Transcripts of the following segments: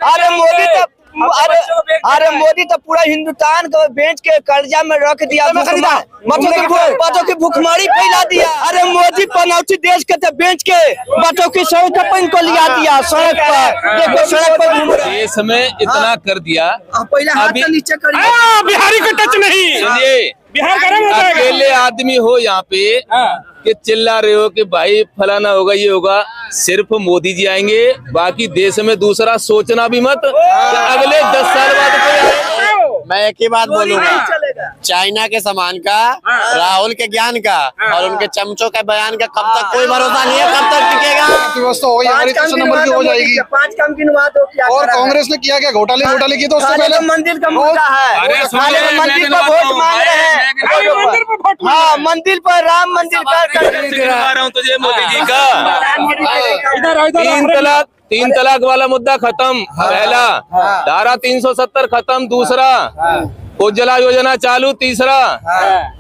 अरे मोदी तो मोदी तो पूरा हिंदुस्तान को बेच के कर्जा में रख दिया, बच्चों की भूखमरी फैला दिया। अरे मोदी पनौती देश के तो बेच के बच्चों की सड़क पर को लिया दिया, सड़क पर देखो, सड़क पर देश में इतना कर दिया। पहले हाथ से नीचे करिए, बिहारी को टच नहीं। सुनिए, बिहार गरम हो जाएगा। अकेले आदमी हो यहाँ पे कि चिल्ला रहे हो कि भाई फलाना होगा, ये होगा, सिर्फ मोदी जी आएंगे, बाकी देश में दूसरा सोचना भी मत कि अगले 10 साल बाद कोई आएगा। मैं एक ही बात बोलूंगा, चाइना के सामान का, राहुल के ज्ञान का और उनके चमचों का बयान का कब तक कोई भरोसा नहीं है, कब तक टिकेगा। व्यवस्था हो गई, हमारी 300 नंबर की हो जाएगी। 5 काम गिनवा दो। और कांग्रेस ने किया क्या? घोटाले किए तो उससे पहले मंदिर का मुद्दा है, मंदिर पर वोट मांग रहे हैं। हाँ, मंदिर पर, राम मंदिर दिखा रहा हूँ तुझे मोदी जी का। इधर 3 तलाक वाला मुद्दा खत्म, पहला। धारा 370 खत्म, दूसरा। उज्ज्वला योजना चालू, तीसरा।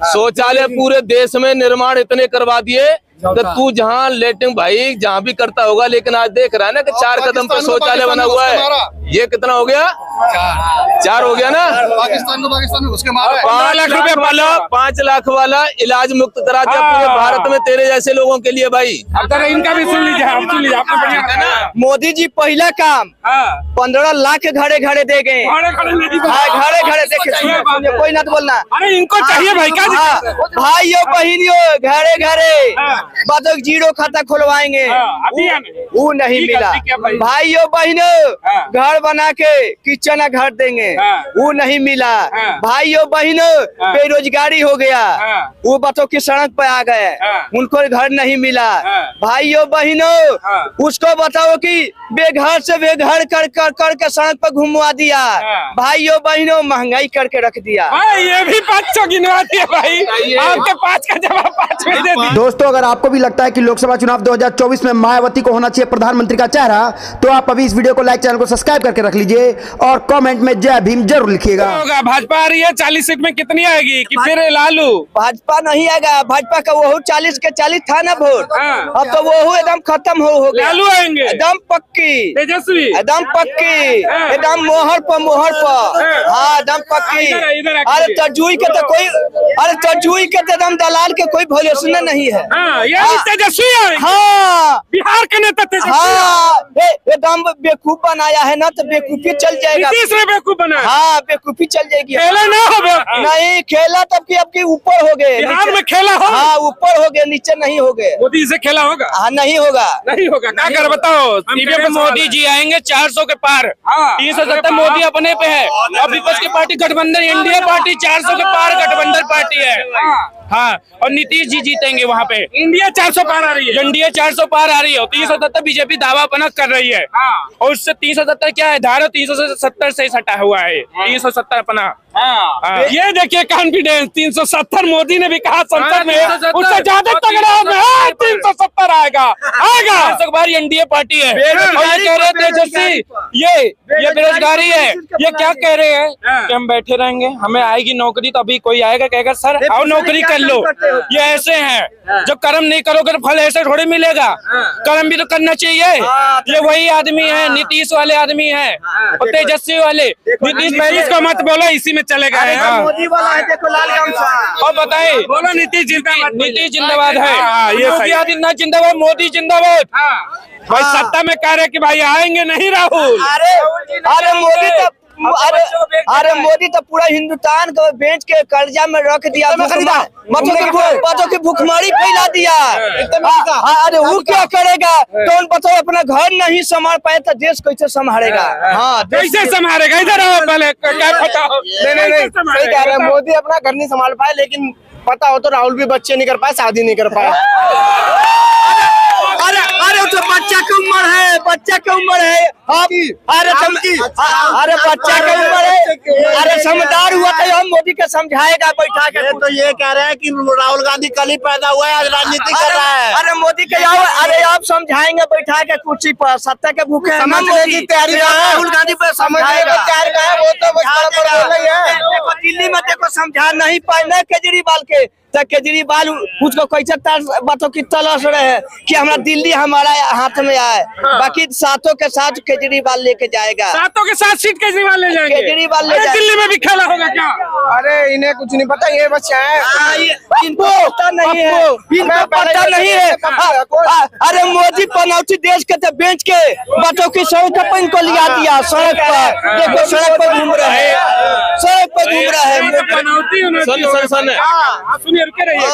शौचालय पूरे देश में निर्माण इतने करवा दिए तो तू जहाँ लेटिंग भाई जहाँ भी करता होगा, लेकिन आज देख रहा है ना कि 4 कदम पे शौचालय बना हुआ है। ये कितना हो गया? 4 हो गया ना। पाकिस्तान में घुस के मारा है। 5 लाख रुपए वाला, 5 लाख वाला इलाज मुक्त करा दिया पूरे भारत में तेरे जैसे लोगों के लिए भाई। अब जरा इनका भी सुन लीजिए, आप सुन लीजिए, आपने बढ़िया था ना। मोदी जी पहला काम 15 लाख घरे घरे दे गए, घरे देखे, कोई ना तो बोलना। अरे इनको चाहिए भाई क्या? भाइयों बहनियों घरे घरे बदक 0 खाता खुलवाएंगे, वो नहीं मिला। भाइयों बहनों घर बना के किचन घर देंगे, वो नहीं मिला। भाइयों बहनों बेरोजगारी हो गया, वो बच्चों की सड़क पे आ गए, उनको घर नहीं मिला। भाइयों बहनों उसको बताओ कि बेघर से बेघर कर के सड़क पर घुमवा दिया। भाइयों बहनों महंगाई करके रख दिया। ये भी 500 गिनवा दिया भाई, आपके 5 का जवाब 5 में दे दिया। दोस्तों, अगर आपको भी लगता है कि लोकसभा चुनाव 2024 में मायावती को होना चाहिए प्रधानमंत्री का चेहरा, तो आप अभी इस वीडियो को लाइक, चैनल को सब्सक्राइब करके रख लीजिए और कमेंट में जय भीम जरूर लिखिएगा। भाजपा आ रही है, 40 सीट में कितनी आएगी कि फिर लालू? भाजपा नहीं आएगा, भाजपा का वो 40 के 40 था ना वोट, अब तो वो एकदम खत्म हो गया। लालू आएंगे एकदम पक्की, तेजस्वी एकदम पक्की, एकदम मोहर पर हाँ एकदम पक्की। अरे तरजुई के तो कोई, अरे तरजुई के तो एकदम दलाल के कोई भरोसा नहीं है। तेजस्वी हाँ, बिहार के नेता तेजस्वी। हाँ, एकदम बेवकूफ बनाया है ना, तो बेवकूफी चल जाएगा। बेवकूफ बना, हाँ बेवकूफी चल जाएगी। खेला ना हो, नहीं खेला तब की अब की ऊपर हो गए, बिहार में खेला हो। हाँ ऊपर हो गए, नीचे नहीं हो गए। मोदी से खेला होगा? हाँ नहीं होगा, नहीं होगा। क्या कर बताओ? मोदी जी आएंगे 400 के पार, 370 मोदी अपने पे है। अब विपक्ष की पार्टी गठबंधन इंडिया पार्टी 400 के पार गठबंधन पार्टी है। हाँ, और नीतीश जी जीतेंगे वहाँ पे। इंडिया 400 पार आ रही है, इंडिया 400 पार आ रही है। 370 बीजेपी दावा अपना कर रही है, और उससे 370 क्या है, धारा 370 से सटा हुआ है। 370 अपना। ये देखिए कॉन्फिडेंस, 370 मोदी ने भी कहा संसद में, उससे ज्यादा तगड़ा 370 आएगा। 400 बार एनडीए पार्टी है। और ये कह रहे थे तेजस्वी, ये बेरोजगारी है, ये क्या कह रहे हैं कि हम बैठे रहेंगे, हमें आएगी नौकरी, तो अभी कोई आएगा कहेगा सर आओ नौकरी कर लो। ये ऐसे हैं, जब कर्म नहीं करोगे तो फल ऐसे थोड़ी मिलेगा, कर्म भी तो करना चाहिए। ये वही आदमी है, नीतीश वाले आदमी है, और तेजस्वी वाले। नीतीश को मत बोलो, इसी में चलेगा। मोदी वाला है, देखो लाल और बताए बोलो नीतीश जिंदाबाद है, योगी आदित्यनाथ जिंदाबाद, मोदी जिंदाबाद। भाई सत्ता में कह रहे कि भाई आएंगे नहीं राहुल। अरे मोदी तो पूरा हिंदुस्तान को बेच के कर्जा में रख दिया, बच्चों की भूखमरी फैला दिया। अरे वो क्या करेगा? तो उन बच्चों अपना घर नहीं संभाल पाए तो देश कैसे संभालेगा? हाँ कैसे संभालेगा? इधर आओ पहले, क्या पता हो? नहीं सही कह रहे हैं, मोदी अपना घर नहीं संभाल पाए, लेकिन पता हो तो राहुल भी बच्चे नहीं कर पाए, शादी नहीं कर पाए। अरे तो बच्चा की उम्र है, बच्चा की उम्र है। अरे बच्चा की उम्र है, अरे समझदार हुआ तो हम मोदी के समझाएगा बैठा के। तो ये कह रहे हैं कि राहुल गांधी कल ही पैदा हुआ है, आज राजनीति कर रहा है। अरे मोदी के अरे आप समझाएंगे बैठा के कुर्सी पर, सत्ता के भूखे समझने की तैयारी राहुल गांधी पर समझाएगा, वो तो दिल्ली में देखो समझा नहीं पाए ना केजरीवाल के, तो केजरीवाल उसको कैसे बातों की तलाश रहे हैं कि हमारा दिल्ली हमारा हाथ में आए। बाकी सातों के साथ केजरीवाल लेके जाएगा, सातों के साथ सीट केजरीवाल ले जाएंगे। केजरीवाल ले जाएगा। दिल्ली में भी खेला होगा क्या? अरे इन्हें कुछ नहीं पता, ये बच्चा है, इनको पता नहीं है, इनको पता नहीं है। अरे मोदी पनौती देश के तो बेच के बातों की सड़क पर इनको लिया दिया, सड़क पर देखो, सड़क पर घूम रहे हैं, सड़क पर घूम रहे हैं। सुनिए, रुके रहिए।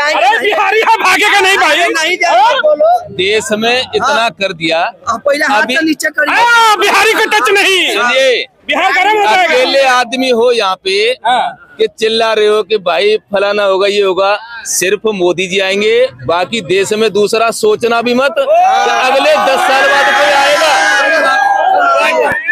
अरे बिहारी यहाँ भागेगा नहीं भाई, नहीं बोलो। देश में इतना कर दिया, पहले हाथ से नीचे करिए। बिहारी को टच नहीं। सुनिए, बिहार गरम हो जाएगा। अकेले आदमी हो यहाँ पे कि चिल्ला रहे हो कि भाई फलाना होगा, ये होगा। सिर्फ मोदी जी आएंगे, बाकी देश में दूसरा सोचना भी मत कि अगले 10 साल बाद कोई आएगा।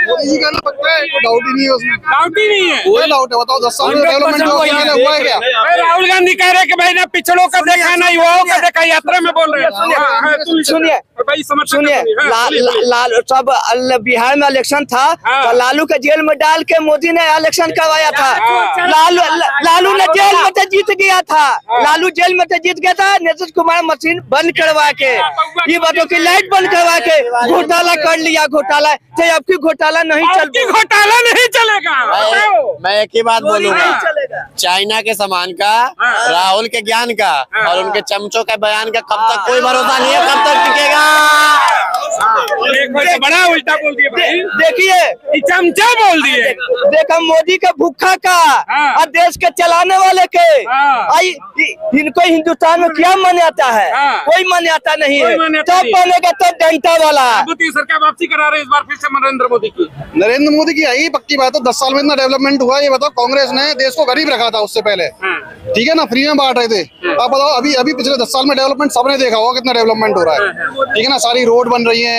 मोदी जी का ना पक्का है, कोई डाउट ही नहीं है उसमें, डाउट ही नहीं है। कोई डाउट है? बताओ 10 साल में डेवलपमेंट हुआ है क्या? राहुल गांधी कह रहे हैं कि भाई ना पिछड़ों का देखा ना युवाओं का देखा, यात्रा में बोल रहे हैं। सुनिए भाई सुनिए, लाल सब बिहार में इलेक्शन था तो लालू के जेल में डाल के मोदी ने इलेक्शन करवाया था। लालू ने जेल में तो जीत गया था, लालू जेल में तो जीत गया था। नीतीश कुमार मशीन बंद करवा के, ये बातों की लाइट बंद करवा के घोटाला कर लिया। घोटाला तो अब की घोटाला नहीं चलेगा, घोटाला नहीं चलेगा। मैं एक ही बात बोलूंगा, चाइना के सामान का, राहुल के ज्ञान का और उनके चमचों के बयान का कब तक कोई भरोसा नहीं है, कब तक टिकेगा। बड़ा उल्टा बोल दिए भाई। देखिए चमचा बोल दिए। देखा मोदी के भूखा का और देश के चलाने वाले के, इनको हिंदुस्तान में क्या मान्यता है? कोई मान्यता नहीं है। तब बनेगा तब जनता वाला। सरकार वापसी करा रहे इस बार फिर से नरेंद्र मोदी की। नरेंद्र मोदी की यही पक्की बात है। 10 साल में इतना डेवलपमेंट हुआ, ये बताओ। कांग्रेस ने देश को गरीब रखा था उससे पहले, ठीक है ना, फ्री में बांट रहे थे। आप बताओ, अभी पिछले 10 साल में डेवलपमेंट सबने देखा होगा, कितना डेवलपमेंट हो रहा है, ठीक है ना। सारी रोड बन रही है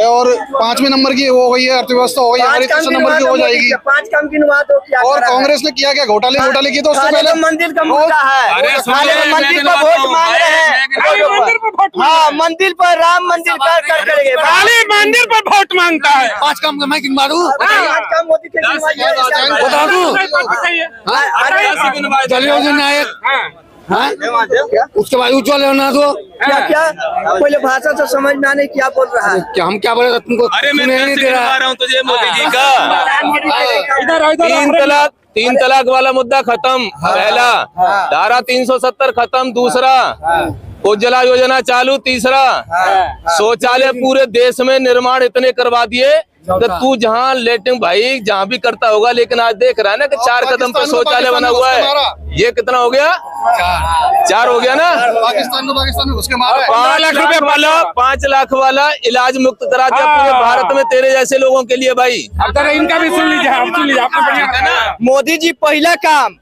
और 5वें नंबर की हो गई है, अर्थव्यवस्था हो गई, हमारी 3 नंबर की हो जाएगी। 5 काम गिनवा दो। और कांग्रेस ने किया क्या? घोटाले किए तो उससे पहले मंदिर का मुद्दा है, मंदिर पर वोट मांग रहे हैं। हाँ, मंदिर पर, राम मंदिर कर करेंगे, मंदिर पर वोट मांगता है। 5 काम मैं गिनवा दूं, पाँच काम मोदी के बता दूं। जल योजना है, उसके बाद उज्ज्वल योजना दो। क्या पहले भाषा से समझ में आने क्या बोल रहा है? क्या हम क्या बोले तुमको? अरे मैं नहीं दे रहा हूँ तुझे मोदी जी का। इधर 3 तलाक वाला मुद्दा खत्म, पहला। धारा 370 खत्म, दूसरा। उज्ज्वला योजना चालू, तीसरा। शौचालय पूरे देश में निर्माण इतने करवा दिए तो तू जहाँ लेटिंग भाई जहाँ भी करता होगा, लेकिन आज देख रहा है ना कि 4 कदम पे शौचालय बना हुआ है। ये कितना हो गया? 4 हो गया ना। पाकिस्तान में घुस के मारा है। 5 लाख रुपए वाला, 5 लाख वाला इलाज मुक्त करा दिया पूरे भारत में तेरे जैसे लोगों के लिए भाई। अब इनका भी सुन लीजिए, आप सुन लीजिए, आपने बढ़िया है ना। मोदी जी पहला काम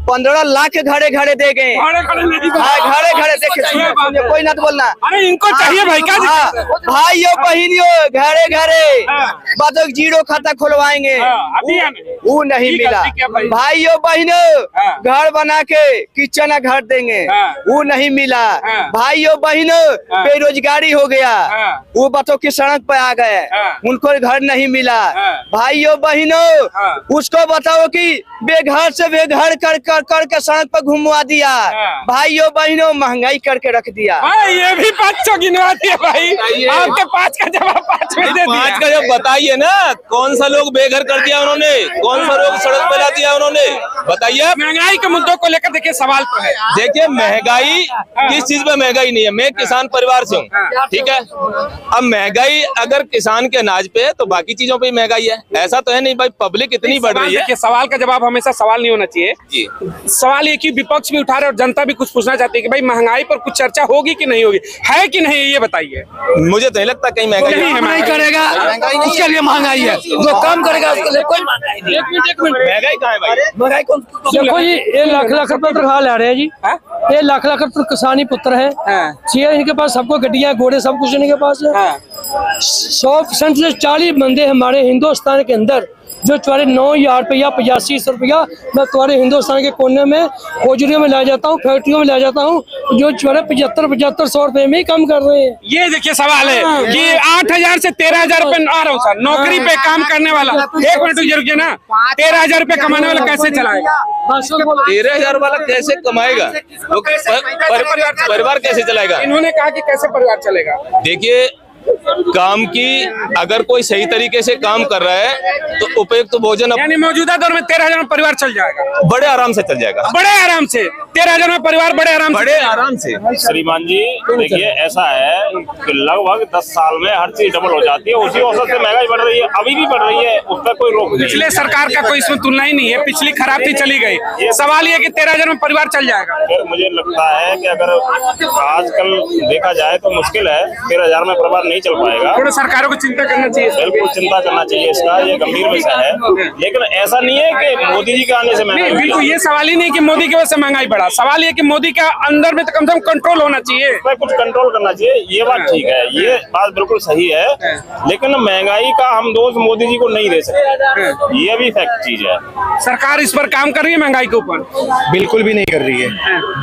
15 लाख घरे घरे दे गए, घरे घरे देखे, कोई ना बोलना। अरे इनको चाहिए भाई का? भाइयों बहनियों घरे घरे बातों जीरो खाता खुलवाएंगे, वो नहीं मिला। भाइयों बहनों घर बना के किचन घर देंगे, वो नहीं मिला। भाइयों बहनों बेरोजगारी हो गया, वो बातों की सड़क पे आ गए, उनको घर नहीं मिला। भाइयों बहनों उसको बताओ कि बेघर से बेघर कर के सड़क पर घुमवा दिया। भाइयों बहनों महंगाई करके रख दिया। ये भी 5 गिनवा दिया भाई। आपके 5 का जवाब 5 में दे दिया। 5 का जब बताइए ना, कौन सा लोग बेघर कर दिया उन्होंने, कौन सा लोग सड़क पे ला दिया उन्होंने, बताइए। महंगाई के मुद्दों को लेकर देखिए सवाल तो है। देखिए महंगाई किस चीज में महंगाई नहीं है। मैं किसान परिवार से हूँ, ठीक है। अब महंगाई अगर किसान के अनाज पे है तो बाकी चीजों पे महंगाई है, ऐसा तो है नहीं भाई। पब्लिक इतनी बढ़ रही है। सवाल का जवाब हमेशा सवाल नहीं होना चाहिए जी। सवाल ये कि विपक्ष भी उठा रहे और जनता भी कुछ पूछना चाहती है कि भाई महंगाई पर कुछ चर्चा होगी कि नहीं होगी, है कि नहीं, ये बताइए। मुझे तो नहीं लगता कहीं महंगाई नहीं करेगा, उसके लिए महंगाई है। जो काम करेगा उसके लिए कोई महंगाई नहीं। एक मिनट महंगाई कहाँ है भाई? महंगाई कौन? देखो जी, ये लाख रुपए तनख्वाह ले रहे हैं जी। ये लाख रुपए किसानी पुत्र है, चाहिए इनके पास, सबको गड्डियां घोड़े सब कुछ इनके पास है। 100% से 40 बंदे हमारे हिंदुस्तान के अंदर जो तुम्हारे 9,000 रुपया 8500 रुपया मैं तुम्हारे हिंदुस्तान के कोने में खोजरियों में ला जाता हूँ, फैक्ट्रियों में ला जाता हूँ, जो तुम्हारे 75-7500 रुपए में ही कम कर रहे हैं। ये देखिए सवाल है कि 8,000 से 13,000 रुपए आ रहा हूँ सर, नौकरी पे काम करने वाला 1 मिनट रुकिए ना, 13,000 रुपए कमाने वाला कैसे चलाएगा? 13,000 वाला कैसे कमाएगा? परिवार कैसे चलाएगा? इन्होंने कहा कि कैसे परिवार चलेगा? देखिए, काम की अगर कोई सही तरीके से काम कर रहा है तो उपयुक्त भोजन, यानी मौजूदा दौर में 13,000 में परिवार चल जाएगा, बड़े आराम से चल जाएगा, बड़े आराम से 13,000 में परिवार बड़े आराम से। श्रीमान जी देखिए, ऐसा है कि लगभग 10 साल में हर चीज डबल हो जाती है, उसी औसत से महंगाई बढ़ रही है, अभी भी बढ़ रही है, उसका कोई रोक नहीं। पिछले सरकार का कोई इसमें तुलना ही नहीं है, पिछली खराब थी चली गई, सवाल ये कि 13,000 में परिवार चल जाएगा। फिर मुझे लगता है कि अगर आजकल देखा जाए तो मुश्किल है, 13,000 में परिवार नहीं चल पाएगा। थोड़ा सरकारों को चिंता करना चाहिए, बिल्कुल चिंता करना चाहिए इसका, ये गंभीर विषय है। लेकिन ऐसा नहीं है कि मोदी जी के आने से महंगाई, बिल्कुल ये सवाल ही नहीं कि मोदी की वजह से महंगाई बढ़ा, सवाल ये कि मोदी का अंदर में तो कम से कम कंट्रोल होना चाहिए, कुछ कंट्रोल करना चाहिए। ये बात ठीक है, ये बात बिल्कुल सही है, लेकिन महंगाई का हम दोष मोदी जी को नहीं दे सकते, ये भी फैक्ट चीज है। सरकार इस पर काम कर रही है महंगाई के ऊपर? बिल्कुल भी नहीं कर रही है,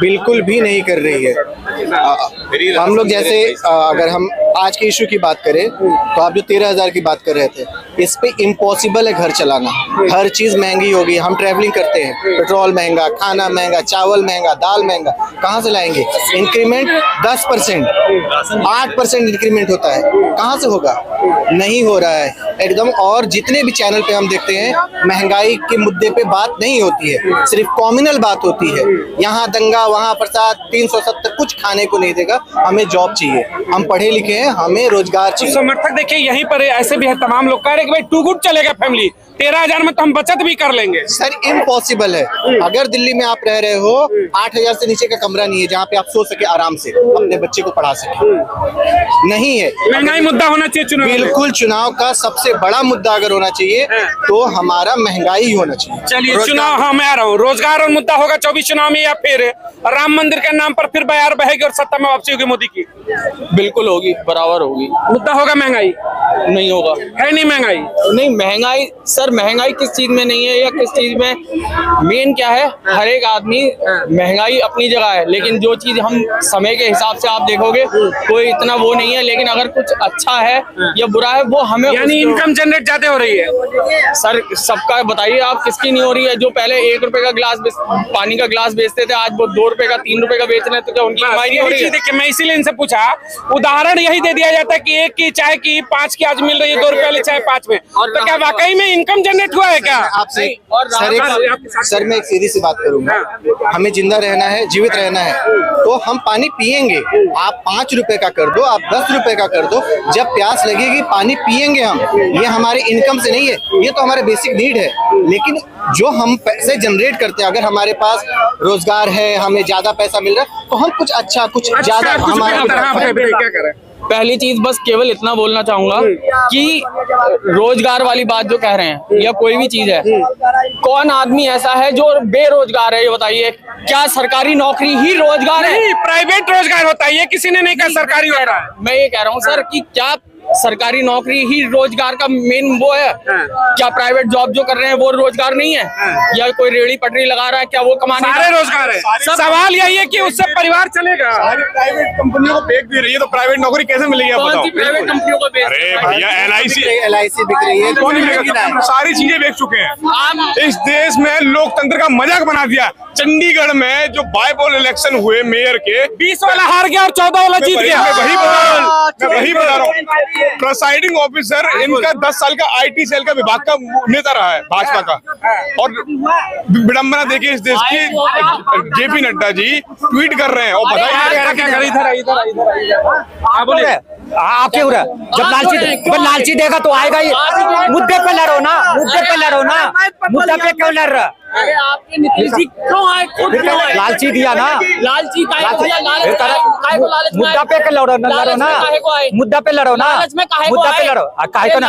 बिल्कुल भी नहीं कर रही है। हम लोग जैसे अगर हम आज के इशू की बात करें तो आप जो 13,000 की बात कर रहे थे, इस पे इम्पॉसिबल है घर चलाना, हर चीज महंगी होगी। हम ट्रैवलिंग करते हैं, पेट्रोल महंगा, खाना महंगा, चावल महंगा, दाल महंगा, कहाँ से लाएंगे? इंक्रीमेंट 10%, 8% इंक्रीमेंट होता है, कहाँ से होगा? नहीं हो रहा है एकदम। और जितने भी चैनल पे हम देखते हैं, महंगाई के मुद्दे पे बात नहीं होती है, सिर्फ कॉम्युनल बात होती है। यहाँ दंगा, वहाँ प्रसाद, 370 कुछ खाने को नहीं देगा। हमें जॉब चाहिए, हम पढ़े लिखे हैं, हमें रोजगार चाहिए। समर्थक देखिए यहीं पर ऐसे भी है, तमाम लोग कह रहे हैं कि भाई टू गुड चलेगा फैमिली, 13,000 में तो हम बचत भी कर लेंगे। सर इम्पॉसिबल है। अगर दिल्ली में आप रह रहे हो, 8,000 से नीचे का कमरा नहीं है जहाँ पे आप सो सके, आराम से अपने बच्चे को पढ़ा सके, नहीं है। महंगाई मुद्दा होना चाहिए चुनाव, बिल्कुल चुनाव का सबसे बड़ा मुद्दा अगर होना चाहिए तो हमारा महंगाई होना चाहिए। चलिए चुनाव, हाँ मैं आ रहा हूँ, रोजगार और मुद्दा होगा 24 चुनाव में, या फिर राम मंदिर के नाम पर फिर बयार बहेगी और सत्ता में वापसी होगी मोदी की? बिल्कुल होगी, बराबर होगी। मुद्दा होगा महंगाई? नहीं होगा, है नहीं महंगाई? नहीं महंगाई सर, महंगाई किस चीज में नहीं है या किस चीज में? मेन क्या है, हर एक आदमी, महंगाई अपनी जगह है, लेकिन जो चीज हम समय के हिसाब से आप देखोगे कोई इतना वो नहीं है, लेकिन अगर कुछ अच्छा है या बुरा है वो हमें, यानी इनकम जनरेट ज्यादा हो रही है सर सबका। बताइए आप किसकी नहीं हो रही है? जो पहले 1 रुपए का गिलास पानी का गिलास बेचते थे, आज वो 2 रुपए का 3 रुपए का बेच रहे हैं, तो क्या उनकी कमाई नहीं हो रही है? देखिए मैं इसीलिए इनसे पूछा, उदाहरण यही दे दिया जाता है कि 1 की चाय की 5 की आज मिल रही है, 2 रुपए वाली चाय 5 में, तो क्या वाकई में इनकम जनरेट हुआ है क्या? आपसे सर मैं एक सीधी सी बात करूंगा, हमें जिंदा रहना है, जीवित रहना है, तो हम पानी पिएंगे। आप 5 रुपए का कर दो, आप 10 रुपए का कर दो, जब प्यास लगेगी पानी पिएंगे हम। ये हमारे इनकम से नहीं है, ये तो हमारे बेसिक नीड है। लेकिन जो हम पैसे जनरेट करते हैं, अगर हमारे पास रोजगार है, हमें ज्यादा पैसा मिल रहा है, तो हम कुछ अच्छा, कुछ ज्यादा हमारा क्या करें? पहली चीज बस केवल इतना बोलना चाहूंगा कि रोजगार वाली बात जो कह रहे हैं या कोई भी चीज है, कौन आदमी ऐसा है जो बेरोजगार है? ये बताइए, क्या सरकारी नौकरी ही रोजगार है? नहीं, प्राइवेट रोजगार होता है, ये किसी ने नहीं कहा सरकारी होता है। मैं ये कह रहा हूँ सर कि क्या सरकारी नौकरी ही रोजगार का मेन वो है? क्या प्राइवेट जॉब जो कर रहे हैं वो रोजगार नहीं है? या कोई रेहड़ी पटरी लगा रहा है, क्या वो कमाने? सारे रोजगार है। सवाल यही है कि उससे परिवार चलेगा। सारी प्राइवेट कंपनियों को बेच दे रही है, तो प्राइवेट नौकरी कैसे मिलेगी? आप बताओ। प्राइवेट कंपनियों को बेच? अरे भैया LIC बिक रही है, कौन बेचेगा? सारी चीजें बेच चुके हैं। इस देश में लोकतंत्र का मजाक बना दिया। चंडीगढ़ में जो बाईपोल इलेक्शन हुए मेयर के, 20 वाला हार गया और 14 वाला जीत गया। वही बता रहा हूँ। प्रिसाइडिंग ऑफिसर इनका 10 साल का IT सेल का विभाग का नेता रहा है भाजपा का। और विडंबना देखिए इस देश की, JP नड्डा जी ट्वीट कर रहे हैं और बताइए क्या कर। आपके जब लालची देगा तो आएगा ही। मुद्दे पे लड़ो ना, मुद्दे पे लड़ो ना, मुद्दे पे क्यों लड़ रहा? अरे आपके नीतीश जी क्यों आए? खुद क्यों आए? लालची दिया ना, लालची मुद्दा पे लड़ो ना, मुद्दा पे लड़ो ना, मुद्दा पे लड़ो ना।